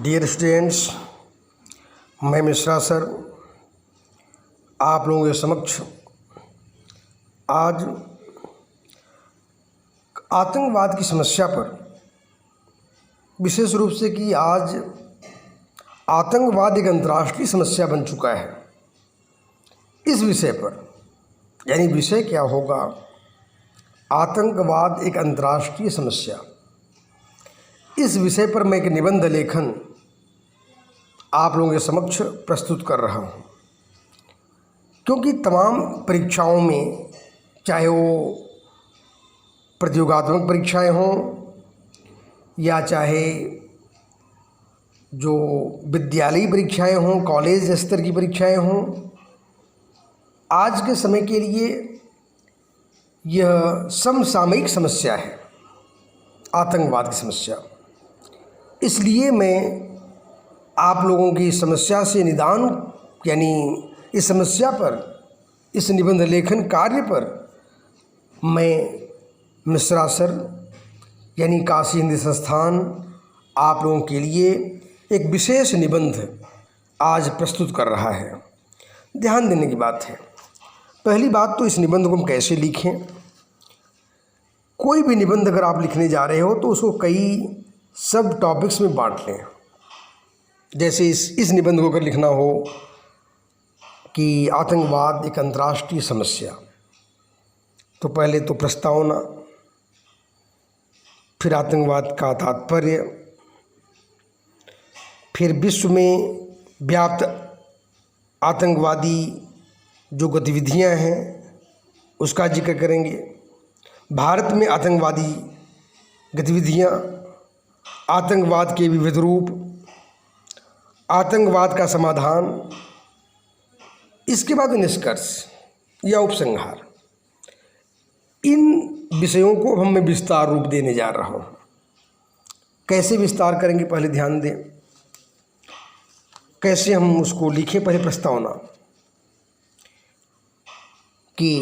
Dear students, मैं Mishra sir आप लोगों के समक्ष आज आतंकवाद की समस्या पर, विशेष रूप से कि आज आतंकवाद एक अंतर्राष्ट्रीय समस्या बन चुका है, इस विषय पर, यानी विषय क्या होगा, आतंकवाद एक अंतर्राष्ट्रीय समस्या। इस विषय पर मैं एक निबंध लेखन आप लोगों के समक्ष प्रस्तुत कर रहा हूँ, क्योंकि तमाम परीक्षाओं में, चाहे वो प्रतियोगात्मक परीक्षाएं हों या चाहे जो विद्यालयी परीक्षाएं हों, कॉलेज स्तर की परीक्षाएं हों, आज के समय के लिए यह समसामयिक समस्या है, आतंकवाद की समस्या। इसलिए मैं आप लोगों की समस्या से निदान, यानी इस समस्या पर, इस निबंध लेखन कार्य पर मैं मिश्रा सर यानी काशी हिंदी संस्थान आप लोगों के लिए एक विशेष निबंध आज प्रस्तुत कर रहा है। ध्यान देने की बात है, पहली बात तो इस निबंध को हम कैसे लिखें। कोई भी निबंध अगर आप लिखने जा रहे हो तो उसको कई सब टॉपिक्स में बांट लें। जैसे इस निबंध को अगर लिखना हो कि आतंकवाद एक अंतर्राष्ट्रीय समस्या, तो पहले तो प्रस्तावना, फिर आतंकवाद का तात्पर्य, फिर विश्व में व्याप्त आतंकवादी जो गतिविधियां हैं उसका जिक्र करेंगे, भारत में आतंकवादी गतिविधियां, आतंकवाद के विविध रूप, आतंकवाद का समाधान, इसके बाद निष्कर्ष या उपसंहार। इन विषयों को हम मैं विस्तार रूप देने जा रहा हूँ। कैसे विस्तार करेंगे, पहले ध्यान दें, कैसे हम उसको लिखें। पहले प्रस्तावना कि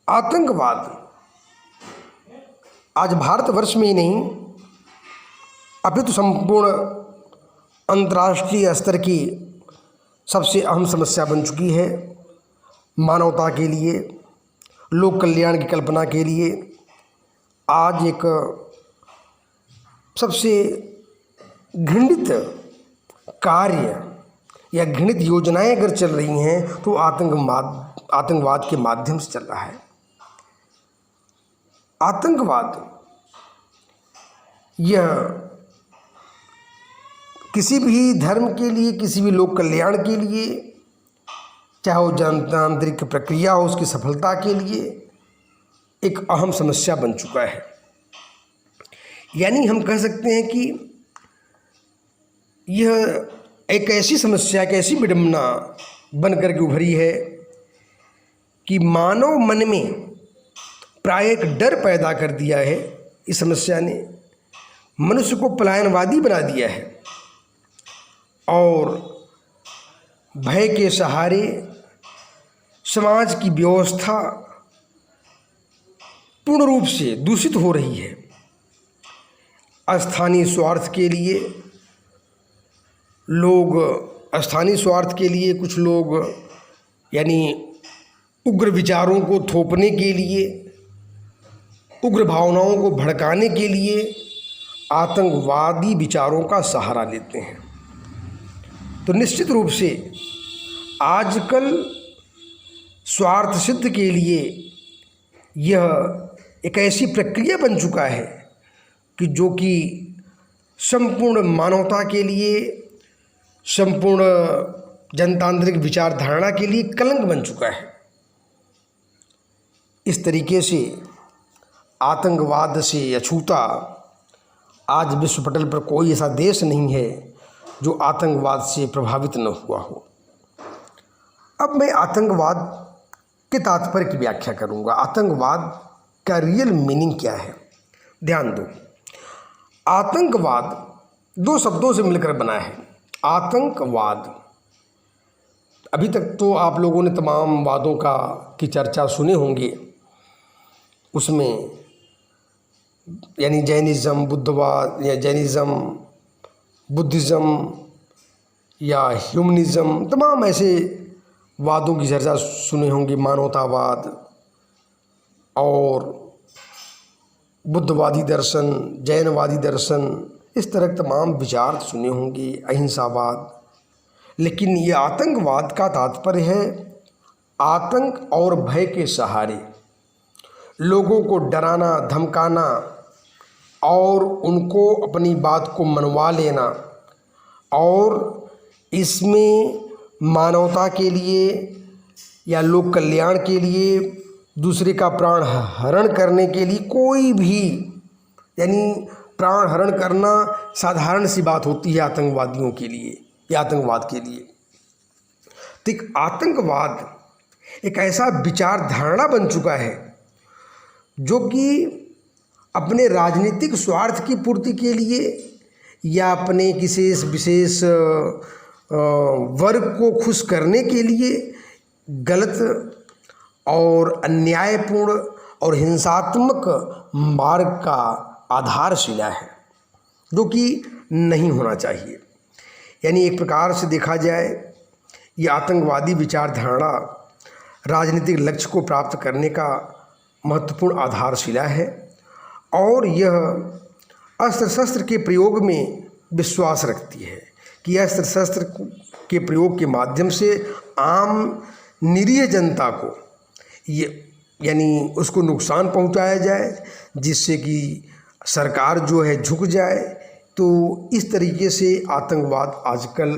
आतंकवाद आज भारतवर्ष में ही नहीं, अभी तो संपूर्ण अंतर्राष्ट्रीय स्तर की सबसे अहम समस्या बन चुकी है। मानवता के लिए, लोक कल्याण की कल्पना के लिए आज एक सबसे घृणित कार्य या घृणित योजनाएं अगर चल रही हैं तो आतंकवाद के माध्यम से चल रहा है। आतंकवाद यह किसी भी धर्म के लिए, किसी भी लोक कल्याण के लिए, चाहे वो जनतांत्रिक प्रक्रिया हो, उसकी सफलता के लिए एक अहम समस्या बन चुका है। यानी हम कह सकते हैं कि यह एक ऐसी समस्या, एक ऐसी विडंबना बन करके उभरी है कि मानव मन में प्राय एक डर पैदा कर दिया है। इस समस्या ने मनुष्य को पलायनवादी बना दिया है और भय के सहारे समाज की व्यवस्था पूर्ण रूप से दूषित हो रही है। स्थानीय स्वार्थ के लिए लोग, स्थानीय स्वार्थ के लिए कुछ लोग, यानी उग्र विचारों को थोपने के लिए, उग्र भावनाओं को भड़काने के लिए आतंकवादी विचारों का सहारा लेते हैं। तो निश्चित रूप से आजकल स्वार्थ सिद्ध के लिए यह एक ऐसी प्रक्रिया बन चुका है कि जो कि संपूर्ण मानवता के लिए, संपूर्ण जनतांत्रिक विचारधारणा के लिए कलंक बन चुका है। इस तरीके से आतंकवाद से अछूता आज विश्व पटल पर कोई ऐसा देश नहीं है जो आतंकवाद से प्रभावित न हुआ हो। अब मैं आतंकवाद के तात्पर्य की व्याख्या करूंगा। आतंकवाद का रियल मीनिंग क्या है, ध्यान दो। आतंकवाद दो शब्दों से मिलकर बना है। आतंकवाद, अभी तक तो आप लोगों ने तमाम वादों की चर्चा सुने होंगे, उसमें यानी जैनिज़्म, बुद्धवाद या जैनिज़्म, बुद्धिज़्म या ह्यूमनिज़्म, तमाम ऐसे वादों की चर्चा सुने होंगे, मानवतावाद और बुद्धवादी दर्शन, जैनवादी दर्शन, इस तरह के तमाम विचार सुने होंगे, अहिंसावाद। लेकिन ये आतंकवाद का तात्पर्य है आतंक और भय के सहारे लोगों को डराना, धमकाना और उनको अपनी बात को मनवा लेना, और इसमें मानवता के लिए या लोक कल्याण के लिए दूसरे का प्राण हरण करने के लिए कोई भी, यानी प्राण हरण करना साधारण सी बात होती है आतंकवादियों के लिए या आतंकवाद के लिए। तो एक आतंकवाद एक ऐसा विचार धारणा बन चुका है जो कि अपने राजनीतिक स्वार्थ की पूर्ति के लिए या अपने किसी विशेष वर्ग को खुश करने के लिए गलत और अन्यायपूर्ण और हिंसात्मक मार्ग का आधारशिला है, जो कि नहीं होना चाहिए। यानी एक प्रकार से देखा जाए ये आतंकवादी विचारधारा राजनीतिक लक्ष्य को प्राप्त करने का महत्वपूर्ण आधारशिला है, और यह अस्त्र शस्त्र के प्रयोग में विश्वास रखती है कि अस्त्र शस्त्र के प्रयोग के माध्यम से आम निरीह जनता को ये यानी उसको नुकसान पहुंचाया जाए, जिससे कि सरकार जो है झुक जाए। तो इस तरीके से आतंकवाद आजकल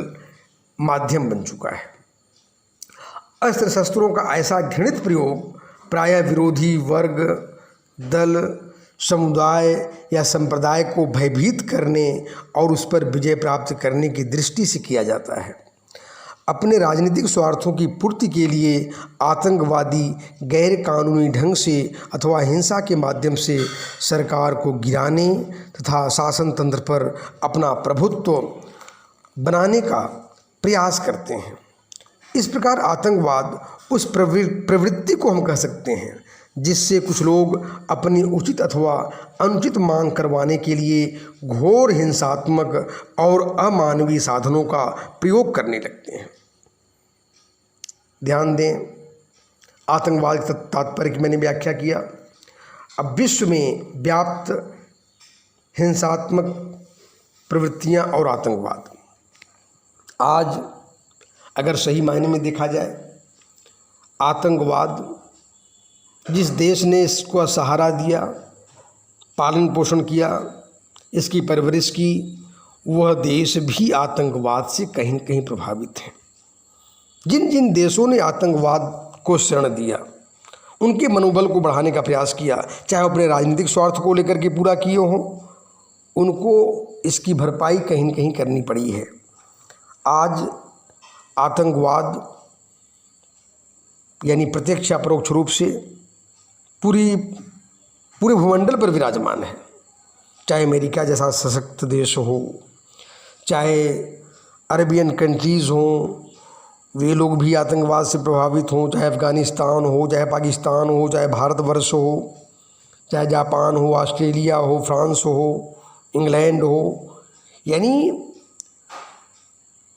माध्यम बन चुका है। अस्त्र शस्त्रों का ऐसा घृणित प्रयोग प्रायः विरोधी वर्ग, दल, समुदाय या संप्रदाय को भयभीत करने और उस पर विजय प्राप्त करने की दृष्टि से किया जाता है। अपने राजनीतिक स्वार्थों की पूर्ति के लिए आतंकवादी गैर कानूनी ढंग से अथवा हिंसा के माध्यम से सरकार को गिराने तथा शासन तंत्र पर अपना प्रभुत्व बनाने का प्रयास करते हैं। इस प्रकार आतंकवाद उस प्रवृत्ति को हम कह सकते हैं जिससे कुछ लोग अपनी उचित अथवा अनुचित मांग करवाने के लिए घोर हिंसात्मक और अमानवीय साधनों का प्रयोग करने लगते हैं। ध्यान दें, आतंकवाद के तात्पर्य की मैंने व्याख्या किया। अब विश्व में व्याप्त हिंसात्मक प्रवृत्तियां और आतंकवाद, आज अगर सही मायने में देखा जाए, आतंकवाद जिस देश ने इसको सहारा दिया, पालन पोषण किया, इसकी परवरिश की, वह देश भी आतंकवाद से कहीं न कहीं प्रभावित है। जिन जिन देशों ने आतंकवाद को शरण दिया, उनके मनोबल को बढ़ाने का प्रयास किया, चाहे अपने राजनीतिक स्वार्थ को लेकर के पूरा किए हों, उनको इसकी भरपाई कहीं न कहीं करनी पड़ी है। आज आतंकवाद यानी प्रत्यक्ष या परोक्ष रूप से पूरे भूमंडल पर विराजमान है। चाहे अमेरिका जैसा सशक्त देश हो, चाहे अरबियन कंट्रीज़ हों, वे लोग भी आतंकवाद से प्रभावित हों, चाहे अफ़गानिस्तान हो, चाहे पाकिस्तान हो, चाहे भारतवर्ष हो, चाहे जापान हो, ऑस्ट्रेलिया हो, फ्रांस हो, इंग्लैंड हो, यानी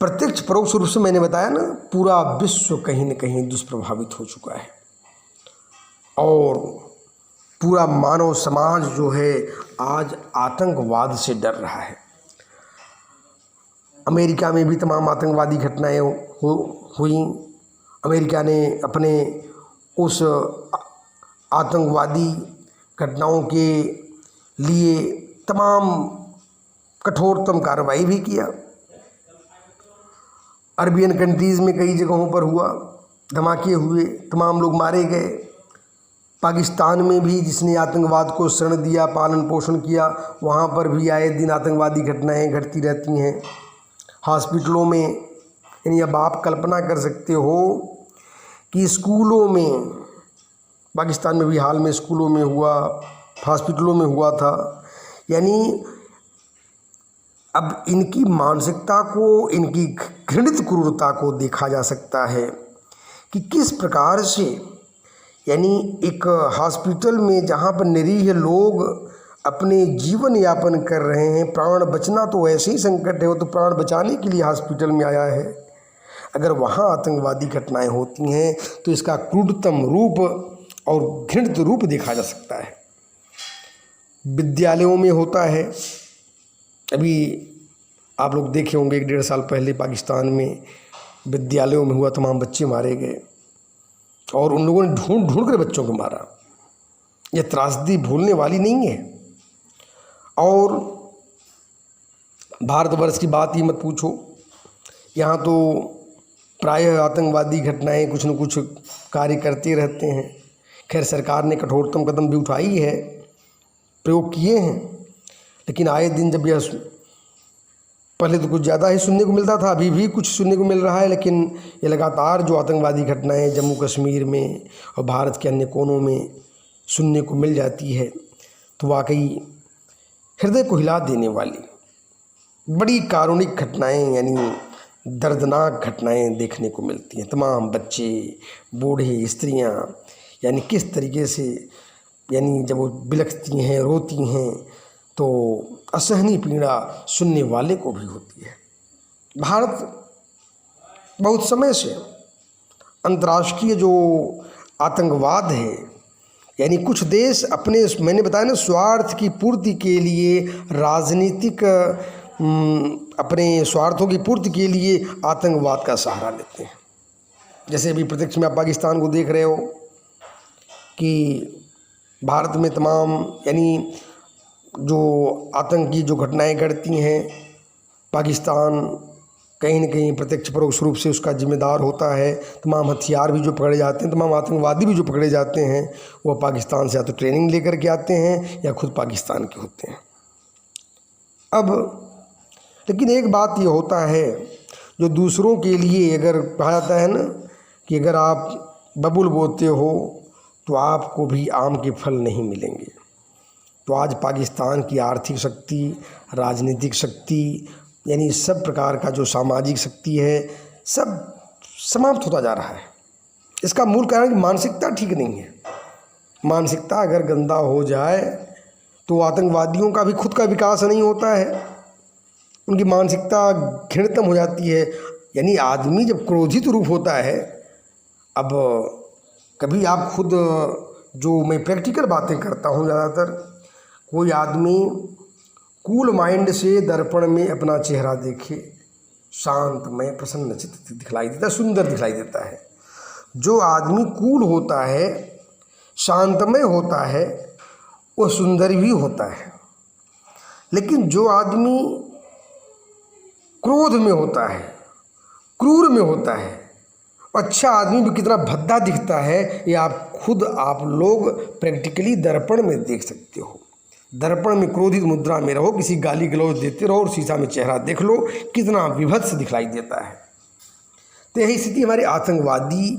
प्रत्यक्ष परोक्ष रूप से मैंने बताया ना, पूरा विश्व कहीं न कहीं दुष्प्रभावित हो चुका है और पूरा मानव समाज जो है आज आतंकवाद से डर रहा है। अमेरिका में भी तमाम आतंकवादी घटनाएं हुई। अमेरिका ने अपने उस आतंकवादी घटनाओं के लिए तमाम कठोरतम कार्रवाई भी किया। अरबियन कंट्रीज़ में कई जगहों पर हुआ, धमाके हुए, तमाम लोग मारे गए। पाकिस्तान में भी जिसने आतंकवाद को शरण दिया, पालन पोषण किया, वहाँ पर भी आए दिन आतंकवादी घटनाएं घटती रहती हैं। हॉस्पिटलों में, यानी अब आप कल्पना कर सकते हो कि स्कूलों में, पाकिस्तान में भी हाल में स्कूलों में हुआ, हॉस्पिटलों में हुआ था। यानी अब इनकी मानसिकता को, इनकी घृणित क्रूरता को देखा जा सकता है कि किस प्रकार से, यानी एक हॉस्पिटल में जहाँ पर निरीह लोग अपने जीवन यापन कर रहे हैं। प्राण बचना तो ऐसे ही संकट है, वो तो प्राण बचाने के लिए हॉस्पिटल में आया है। अगर वहाँ आतंकवादी घटनाएं होती हैं तो इसका क्रूरतम रूप और घृणित रूप देखा जा सकता है। विद्यालयों में होता है। अभी आप लोग देखे होंगे 1-1.5 साल पहले पाकिस्तान में विद्यालयों में हुआ, तमाम बच्चे मारे गए और उन लोगों ने ढूंढ ढूंढ कर बच्चों को मारा। यह त्रासदी भूलने वाली नहीं है। और भारतवर्ष की बात ही मत पूछो, यहाँ तो प्रायः आतंकवादी घटनाएं कुछ न कुछ कार्य करते रहते हैं। खैर सरकार ने कठोरतम कदम भी उठाई है, प्रयोग किए हैं, लेकिन आए दिन जब यह पहले तो कुछ ज़्यादा ही सुनने को मिलता था, अभी भी कुछ सुनने को मिल रहा है, लेकिन ये लगातार जो आतंकवादी घटनाएं जम्मू कश्मीर में और भारत के अन्य कोनों में सुनने को मिल जाती है तो वाकई हृदय को हिला देने वाली बड़ी कारुणिक घटनाएं यानी दर्दनाक घटनाएं देखने को मिलती हैं। तमाम बच्चे, बूढ़े, स्त्रियां यानी किस तरीके से यानी जब वो बिलखती हैं, रोती हैं तो असहनीय पीड़ा सुनने वाले को भी होती है। भारत बहुत समय से अंतर्राष्ट्रीय जो आतंकवाद है यानी कुछ देश अपने, मैंने बताया ना, स्वार्थ की पूर्ति के लिए राजनीतिक अपने स्वार्थों की पूर्ति के लिए आतंकवाद का सहारा लेते हैं। जैसे अभी प्रत्यक्ष में आप पाकिस्तान को देख रहे हो कि भारत में तमाम यानी जो आतंकी जो घटनाएं घटती हैं, पाकिस्तान कहीं न कहीं प्रत्यक्ष परोक्ष रूप से उसका जिम्मेदार होता है। तमाम हथियार भी जो पकड़े जाते हैं, तमाम आतंकवादी भी जो पकड़े जाते हैं, वो पाकिस्तान से या तो ट्रेनिंग लेकर के आते हैं या खुद पाकिस्तान के होते हैं। अब लेकिन एक बात ये होता है जो दूसरों के लिए, अगर कहा जाता है ना कि अगर आप बबुल बोते हो तो आपको भी आम के फल नहीं मिलेंगे। तो आज पाकिस्तान की आर्थिक शक्ति, राजनीतिक शक्ति यानी सब प्रकार का जो सामाजिक शक्ति है, सब समाप्त होता जा रहा है। इसका मूल कारण कि मानसिकता ठीक नहीं है। मानसिकता अगर गंदा हो जाए तो आतंकवादियों का भी खुद का विकास नहीं होता है, उनकी मानसिकता घृणितम हो जाती है। यानी आदमी जब क्रोधित रूप होता है, अब कभी आप खुद, जो मैं प्रैक्टिकल बातें करता हूँ ज़्यादातर, कोई आदमी कूल माइंड से दर्पण में अपना चेहरा देखे, शांतमय प्रसन्नचित्त दिखलाई देता है, सुंदर दिखलाई देता है। जो आदमी कूल होता है, शांतमय होता है, वो सुंदर भी होता है। लेकिन जो आदमी क्रोध में होता है, क्रूर में होता है, अच्छा आदमी भी कितना भद्दा दिखता है, ये आप लोग प्रैक्टिकली दर्पण में देख सकते हो। दर्पण में क्रोधित मुद्रा में रहो, किसी गाली गलौज देते रहो और शीशा में चेहरा देख लो, कितना विभत्स दिखलाई देता है। तो यही स्थिति हमारे आतंकवादी,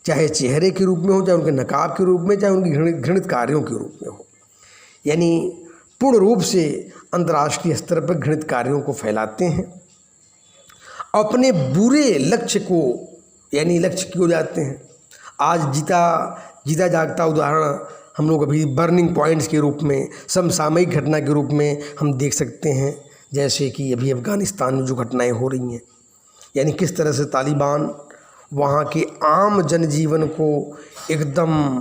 चाहे चेहरे के रूप में हो, चाहे उनके नकाब के रूप में, चाहे उनकी घृणित कार्यों के रूप में हो, यानी पूर्ण रूप से अंतर्राष्ट्रीय स्तर पर घृणित कार्यों को फैलाते हैं। अपने बुरे लक्ष्य को यानी लक्ष्य की हो जाते हैं। आज जीता जागता उदाहरण हम लोग अभी बर्निंग पॉइंट्स के रूप में, समसामयिक घटना के रूप में हम देख सकते हैं। जैसे कि अभी अफ़गानिस्तान में जो घटनाएं हो रही हैं, यानी किस तरह से तालिबान वहाँ के आम जनजीवन को एकदम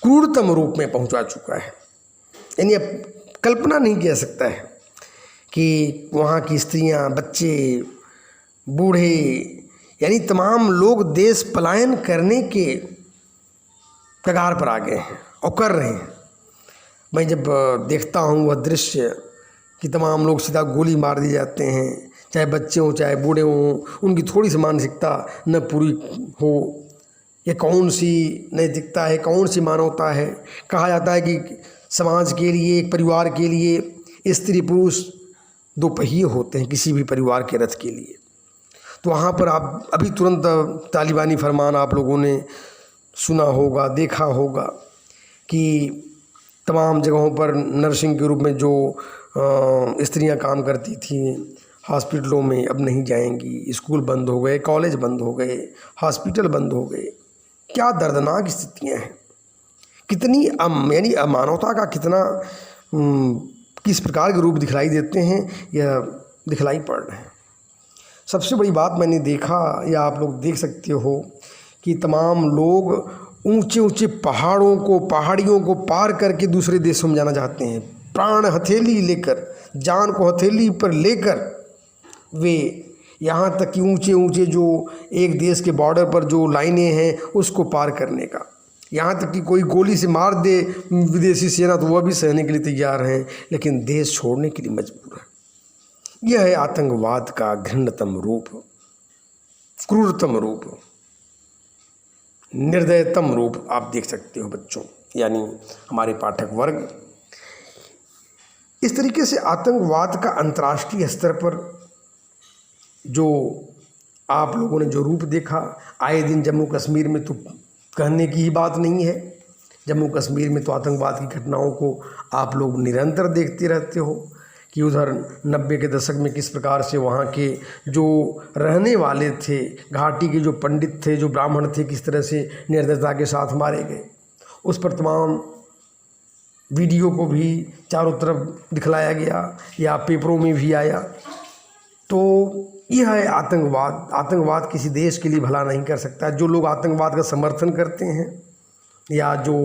क्रूरतम रूप में पहुँचा चुका है। यानी अब कल्पना नहीं किया सकता है कि वहाँ की स्त्रियाँ, बच्चे, बूढ़े यानी तमाम लोग देश पलायन करने के कगार पर आ गए हैं और कर रहे हैं। मैं जब देखता हूँ वह दृश्य कि तमाम लोग सीधा गोली मार दिए जाते हैं, चाहे बच्चे हों चाहे बूढ़े हों, उनकी थोड़ी सी मानसिकता न पूरी हो। ये कौन सी नैतिकता है, कौन सी मानवता है? कहा जाता है कि समाज के लिए, एक परिवार के लिए स्त्री पुरुष दो पहिए होते हैं, किसी भी परिवार के रथ के लिए। तो वहाँ पर आप अभी तुरंत तालिबानी फरमान आप लोगों ने सुना होगा, देखा होगा कि तमाम जगहों पर नर्सिंग के रूप में जो स्त्रियां काम करती थी हॉस्पिटलों में अब नहीं जाएंगी। स्कूल बंद हो गए, कॉलेज बंद हो गए, हॉस्पिटल बंद हो गए। क्या दर्दनाक स्थितियां हैं। कितनी यानी अमानवता का कितना किस प्रकार के रूप दिखलाई देते हैं या दिखलाई पड़ रहे हैं। सबसे बड़ी बात मैंने देखा या आप लोग देख सकते हो कि तमाम लोग ऊंचे ऊंचे पहाड़ियों को पार करके दूसरे देशों में जाना चाहते हैं। प्राण हथेली लेकर, जान को हथेली पर लेकर वे यहाँ तक कि ऊंचे ऊंचे जो एक देश के बॉर्डर पर जो लाइनें हैं उसको पार करने का, यहाँ तक कि कोई गोली से मार दे विदेशी सेना तो वह भी सहने के लिए तैयार हैं, लेकिन देश छोड़ने के लिए मजबूर है। यह है आतंकवाद का घृणतम रूप, क्रूरतम रूप, निर्दयतम रूप। आप देख सकते हो बच्चों, यानी हमारे पाठक वर्ग। इस तरीके से आतंकवाद का अंतर्राष्ट्रीय स्तर पर जो आप लोगों ने जो रूप देखा, आए दिन जम्मू कश्मीर में तो कहने की ही बात नहीं है। जम्मू कश्मीर में तो आतंकवाद की घटनाओं को आप लोग निरंतर देखते रहते हो कि उधर 90 के दशक में किस प्रकार से वहाँ के जो रहने वाले थे, घाटी के जो पंडित थे, जो ब्राह्मण थे, किस तरह से निर्दयता के साथ मारे गए। उस पर तमाम वीडियो को भी चारों तरफ दिखलाया गया या पेपरों में भी आया। तो यह है आतंकवाद। आतंकवाद किसी देश के लिए भला नहीं कर सकता। जो लोग आतंकवाद का समर्थन करते हैं या जो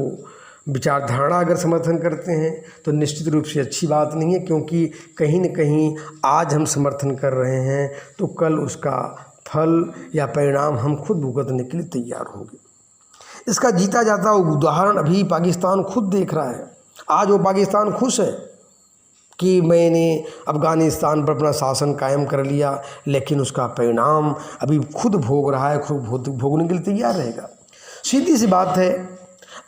विचारधारा अगर समर्थन करते हैं तो निश्चित रूप से अच्छी बात नहीं है, क्योंकि कहीं न कहीं आज हम समर्थन कर रहे हैं तो कल उसका फल या परिणाम हम खुद भुगतने के लिए तैयार होंगे। इसका जीता जाता उदाहरण अभी पाकिस्तान खुद देख रहा है। आज वो पाकिस्तान खुश है कि मैंने अफ़गानिस्तान पर अपना शासन कायम कर लिया, लेकिन उसका परिणाम अभी खुद भोग रहा है, खुद भोगने के लिए तैयार रहेगा। सीधी सी बात है,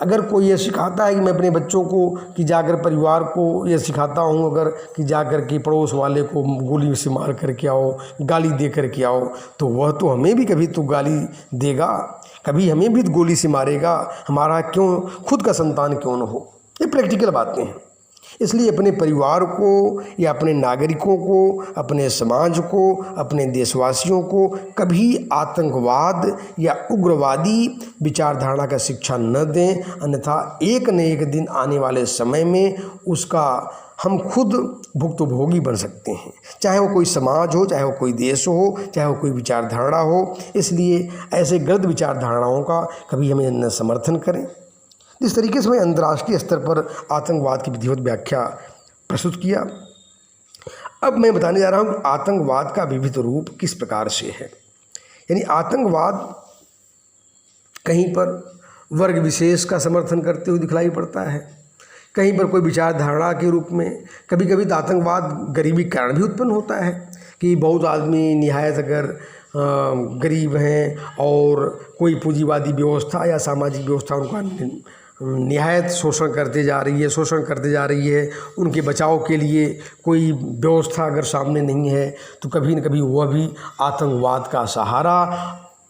अगर कोई ये सिखाता है कि मैं अपने बच्चों को कि जाकर परिवार को ये सिखाता हूँ अगर कि जाकर के पड़ोस वाले को गोली से मार करके आओ, गाली दे करके आओ, तो वह तो हमें भी कभी तो गाली देगा, कभी हमें भी गोली से मारेगा। हमारा क्यों खुद का संतान क्यों न हो। ये प्रैक्टिकल बातें हैं। इसलिए अपने परिवार को या अपने नागरिकों को, अपने समाज को, अपने देशवासियों को कभी आतंकवाद या उग्रवादी विचारधारा का शिक्षा न दें, अन्यथा एक न एक दिन आने वाले समय में उसका हम खुद भुक्तभोगी बन सकते हैं। चाहे वो कोई समाज हो, चाहे वो कोई देश हो, चाहे वो कोई विचारधारा हो। इसलिए ऐसे गलत विचारधाराओं का कभी हमें न समर्थन करें। जिस तरीके से मैं अंतर्राष्ट्रीय स्तर पर आतंकवाद की विधिवत व्याख्या प्रस्तुत किया, अब मैं बताने जा रहा हूँ कि आतंकवाद का विविध रूप किस प्रकार से है। यानी आतंकवाद कहीं पर वर्ग विशेष का समर्थन करते हुए दिखलाई पड़ता है, कहीं पर कोई विचारधारा के रूप में। कभी कभी तो आतंकवाद गरीबी के कारण भी उत्पन्न होता है कि बहुत आदमी निहायत अगर गरीब हैं और कोई पूंजीवादी व्यवस्था या सामाजिक व्यवस्था उनका निहायत शोषण करते जा रही है। उनके बचाव के लिए कोई व्यवस्था अगर सामने नहीं है तो कभी न कभी वह भी आतंकवाद का सहारा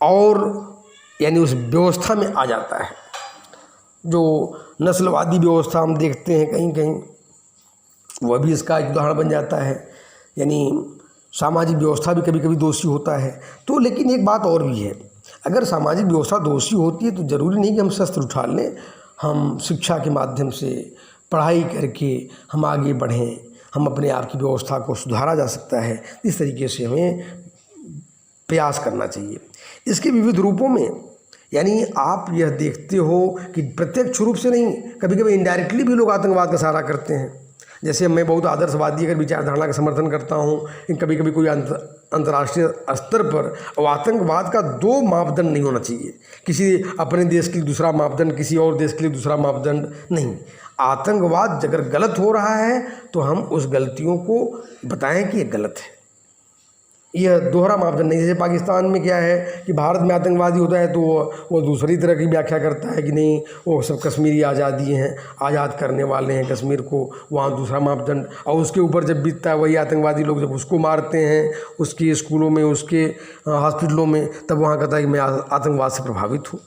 और यानी उस व्यवस्था में आ जाता है। जो नस्लवादी व्यवस्था हम देखते हैं कहीं कहीं, वह भी इसका एक उदाहरण बन जाता है। यानी सामाजिक व्यवस्था भी कभी कभी दोषी होता है। तो लेकिन एक बात और भी है, अगर सामाजिक व्यवस्था दोषी होती है तो ज़रूरी नहीं कि हम शस्त्र उठा लें। हम शिक्षा के माध्यम से पढ़ाई करके हम आगे बढ़ें, हम अपने आप की व्यवस्था को सुधारा जा सकता है। इस तरीके से हमें प्रयास करना चाहिए। इसके विविध रूपों में यानी आप यह देखते हो कि प्रत्यक्ष रूप से नहीं, कभी कभी इनडायरेक्टली भी लोग आतंकवाद का सहारा करते हैं। जैसे मैं बहुत आदर्शवादी अगर विचारधारा का समर्थन करता हूँ, कभी कभी कोई अंतर्राष्ट्रीय स्तर पर, और आतंकवाद का दो मापदंड नहीं होना चाहिए, किसी अपने देश के लिए दूसरा मापदंड, किसी और देश के लिए दूसरा मापदंड नहीं। आतंकवाद अगर गलत हो रहा है तो हम उस गलतियों को बताएं कि ये गलत है। यह दोहरा मापदंड नहीं। जैसे पाकिस्तान में क्या है कि भारत में आतंकवादी होता है तो वो दूसरी तरह की व्याख्या करता है कि नहीं, वो सब कश्मीरी आज़ादी हैं, आज़ाद करने वाले हैं कश्मीर को, वहाँ दूसरा मापदंड। और उसके ऊपर जब बीतता है वही आतंकवादी लोग जब उसको मारते हैं उसके स्कूलों में, उसके हॉस्पिटलों में, तब वहाँ कहता है कि मैं आतंकवाद से प्रभावित हूँ।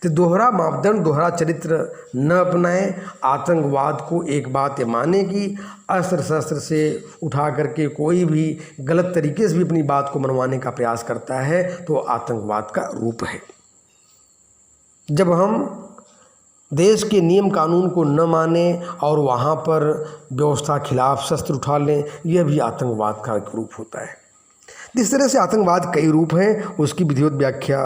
तो दोहरा मापदंड, दोहरा चरित्र न अपनाएं। आतंकवाद को एक बात ये माने कि अस्त्र शस्त्र से उठा करके कोई भी गलत तरीके से भी अपनी बात को मनवाने का प्रयास करता है तो आतंकवाद का रूप है। जब हम देश के नियम कानून को न माने और वहाँ पर व्यवस्था खिलाफ शस्त्र उठा लें, यह भी आतंकवाद का एक रूप होता है। जिस तरह से आतंकवाद कई रूप हैं, उसकी विधिवत व्याख्या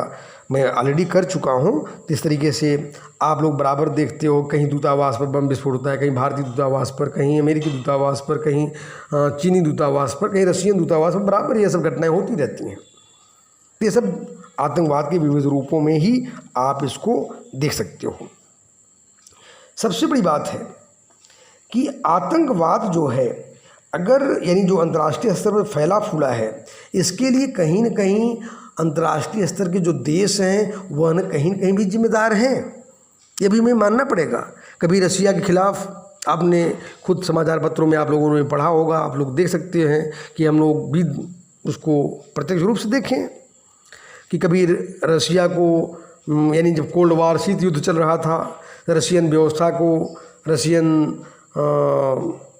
मैं ऑलरेडी कर चुका हूँ। जिस तरीके से आप लोग बराबर देखते हो, कहीं दूतावास पर बम विस्फोट होता है, कहीं भारतीय दूतावास पर, कहीं अमेरिकी दूतावास पर, कहीं चीनी दूतावास पर, कहीं रशियन दूतावास पर, बराबर ये सब घटनाएं होती रहती हैं। ये सब आतंकवाद के विविध रूपों में ही आप इसको देख सकते हो। सबसे बड़ी बात है कि आतंकवाद जो है, अगर यानी जो अंतर्राष्ट्रीय स्तर पर फैला फूला है, इसके लिए कहीं न कहीं अंतर्राष्ट्रीय स्तर के जो देश हैं वह न कहीं भी जिम्मेदार हैं, ये भी हमें मानना पड़ेगा। कभी रशिया के खिलाफ आपने खुद समाचार पत्रों में आप लोगों ने पढ़ा होगा, आप लोग देख सकते हैं कि हम लोग भी उसको प्रत्यक्ष रूप से देखें कि कभी रशिया को यानी जब कोल्ड वार शीत युद्ध चल रहा था, रशियन व्यवस्था को, रशियन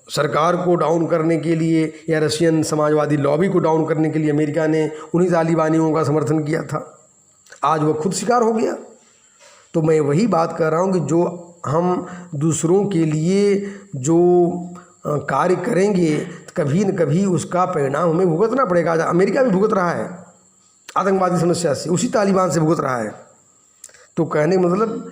सरकार को डाउन करने के लिए या रशियन समाजवादी लॉबी को डाउन करने के लिए अमेरिका ने उन्हीं तालिबानियों का समर्थन किया था। आज वह खुद शिकार हो गया। तो मैं वही बात कर रहा हूँ कि जो हम दूसरों के लिए जो कार्य करेंगे, कभी न कभी उसका परिणाम हमें भुगतना पड़ेगा। अमेरिका भी भुगत रहा है आतंकवादी समस्या से, उसी तालिबान से भुगत रहा है। तो कहने का मतलब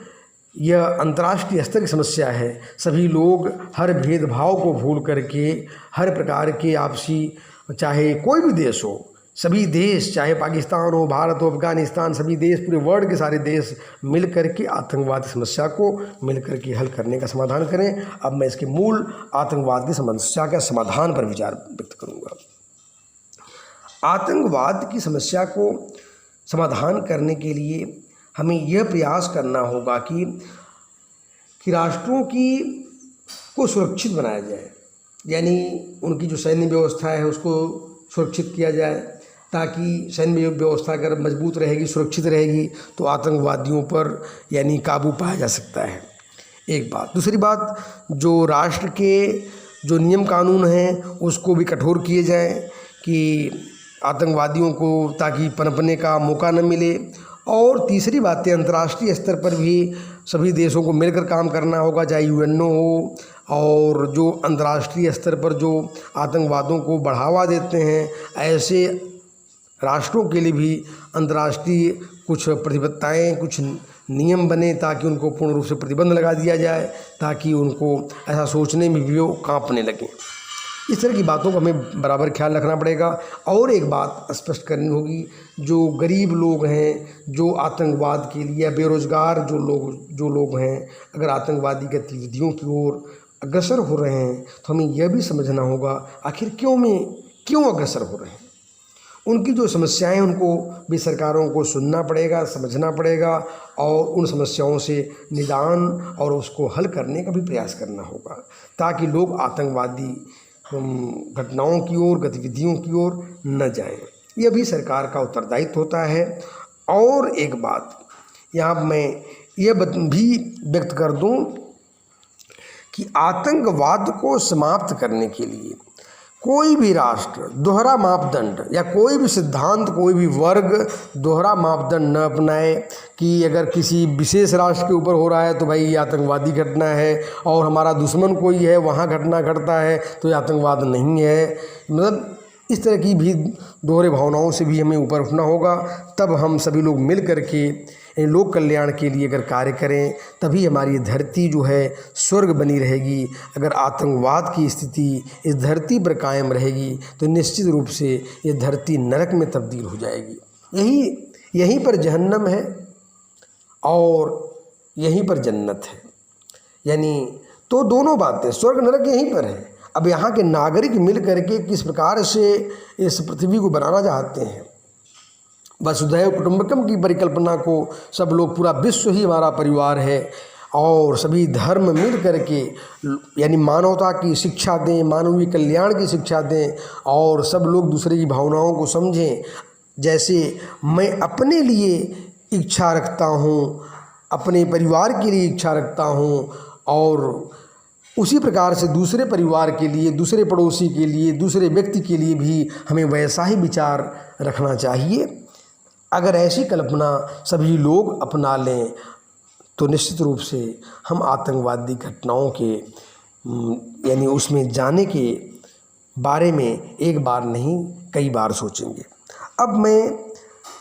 यह अंतर्राष्ट्रीय स्तर की समस्या है। सभी लोग हर भेदभाव को भूल करके, हर प्रकार के आपसी, चाहे कोई भी देश हो, सभी देश, चाहे पाकिस्तान हो, भारत हो, अफगानिस्तान, सभी देश, पूरे वर्ल्ड के सारे देश मिल करके आतंकवाद की समस्या को मिल करके हल करने का समाधान करें। अब मैं इसके मूल आतंकवाद की समस्या के समाधान पर विचार व्यक्त करूँगा। आतंकवाद की समस्या को समाधान करने के लिए हमें यह प्रयास करना होगा कि राष्ट्रों को सुरक्षित बनाया जाए, यानी उनकी जो सैन्य व्यवस्था है उसको सुरक्षित किया जाए, ताकि सैन्य व्यवस्था अगर मजबूत रहेगी, सुरक्षित रहेगी, तो आतंकवादियों पर यानी काबू पाया जा सकता है। एक बात। दूसरी बात, जो राष्ट्र के जो नियम कानून हैं उसको भी कठोर किए जाएं कि आतंकवादियों को ताकि पनपने का मौका न मिले। और तीसरी बात है, अंतर्राष्ट्रीय स्तर पर भी सभी देशों को मिलकर काम करना होगा, चाहे यूएनओ हो, और जो अंतर्राष्ट्रीय स्तर पर जो आतंकवादों को बढ़ावा देते हैं, ऐसे राष्ट्रों के लिए भी अंतर्राष्ट्रीय कुछ प्रतिबद्धताएँ, कुछ नियम बने ताकि उनको पूर्ण रूप से प्रतिबंध लगा दिया जाए, ताकि उनको ऐसा सोचने में भी वो कांपने लगे। इस तरह की बातों का हमें बराबर ख्याल रखना पड़ेगा। और एक बात स्पष्ट करनी होगी, जो गरीब लोग हैं, जो आतंकवाद के लिए, बेरोज़गार जो लोग हैं, अगर आतंकवादी गतिविधियों की ओर अग्रसर हो रहे हैं, तो हमें यह भी समझना होगा आखिर क्यों अग्रसर हो रहे हैं। उनकी जो समस्याएं, उनको भी सरकारों को सुनना पड़ेगा, समझना पड़ेगा, और उन समस्याओं से निदान और उसको हल करने का भी प्रयास करना होगा, ताकि लोग आतंकवादी घटनाओं की ओर, गतिविधियों की ओर न जाएं। यह भी सरकार का उत्तरदायित्व होता है। और एक बात यहाँ मैं यह भी व्यक्त कर दूं कि आतंकवाद को समाप्त करने के लिए कोई भी राष्ट्र दोहरा मापदंड या कोई भी सिद्धांत, कोई भी वर्ग दोहरा मापदंड न अपनाए कि अगर किसी विशेष राष्ट्र के ऊपर हो रहा है तो भाई ये आतंकवादी घटना है, और हमारा दुश्मन कोई है वहाँ घटना घटता है तो ये आतंकवाद नहीं है। मतलब इस तरह की भी दोहरे भावनाओं से भी हमें ऊपर उठना होगा। तब हम सभी लोग मिल करके लोक कल्याण के लिए अगर कार्य करें, तभी हमारी धरती जो है स्वर्ग बनी रहेगी। अगर आतंकवाद की स्थिति इस धरती पर कायम रहेगी तो निश्चित रूप से ये धरती नरक में तब्दील हो जाएगी। यहीं पर जहन्नम है और यहीं पर जन्नत है, यानी तो दोनों बातें, स्वर्ग नरक यहीं पर है। अब यहाँ के नागरिक मिल करके किस प्रकार से इस पृथ्वी को बनाना चाहते हैं, वसुधैव कुटुंबकम की परिकल्पना को सब लोग, पूरा विश्व ही हमारा परिवार है, और सभी धर्म मिल करके यानी मानवता की शिक्षा दें, मानवीय कल्याण की शिक्षा दें, और सब लोग दूसरे की भावनाओं को समझें। जैसे मैं अपने लिए इच्छा रखता हूँ, अपने परिवार के लिए इच्छा रखता हूँ, और उसी प्रकार से दूसरे परिवार के लिए, दूसरे पड़ोसी के लिए, दूसरे व्यक्ति के लिए भी हमें वैसा ही विचार रखना चाहिए। अगर ऐसी कल्पना सभी लोग अपना लें तो निश्चित रूप से हम आतंकवादी घटनाओं के यानी उसमें जाने के बारे में एक बार नहीं कई बार सोचेंगे। अब मैं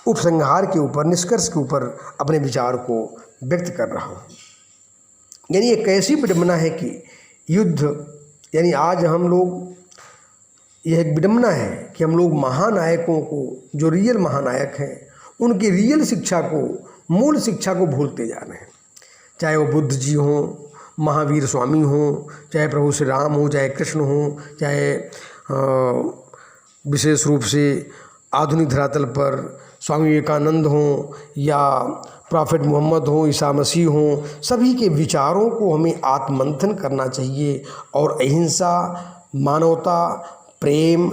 उपसंहार के ऊपर, निष्कर्ष के ऊपर अपने विचार को व्यक्त कर रहा हूँ। यानी एक ऐसी विडंबना है कि युद्ध, यानी आज हम लोग, यह एक विडंबना है कि हम लोग महानायकों को, जो रियल महानायक हैं, उनकी रियल शिक्षा को, मूल शिक्षा को भूलते जा रहे हैं। चाहे वो बुद्ध जी हों, महावीर स्वामी हों, चाहे प्रभु श्री राम हो, चाहे कृष्ण हों, चाहे विशेष रूप से आधुनिक धरातल पर स्वामी विवेकानंद हों या प्रॉफेट मोहम्मद हों, ईसा मसीह हों, सभी के विचारों को हमें आत्ममंथन करना चाहिए और अहिंसा, मानवता, प्रेम,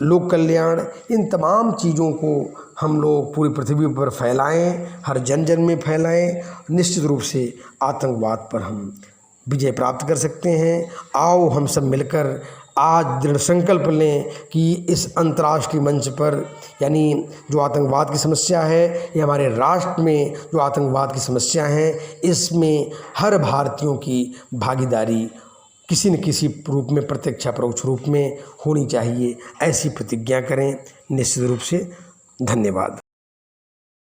लोक कल्याण, इन तमाम चीज़ों को हम लोग पूरी पृथ्वी पर फैलाएं, हर जन जन में फैलाएं। निश्चित रूप से आतंकवाद पर हम विजय प्राप्त कर सकते हैं। आओ हम सब मिलकर आज दृढ़ संकल्प लें कि इस अंतर्राष्ट्रीय मंच पर, यानी जो आतंकवाद की समस्या है, ये हमारे राष्ट्र में जो आतंकवाद की समस्या है, इसमें हर भारतीयों की भागीदारी किसी न किसी रूप में, प्रत्यक्ष परोक्ष रूप में होनी चाहिए। ऐसी प्रतिज्ञा करें। निश्चित रूप से धन्यवाद।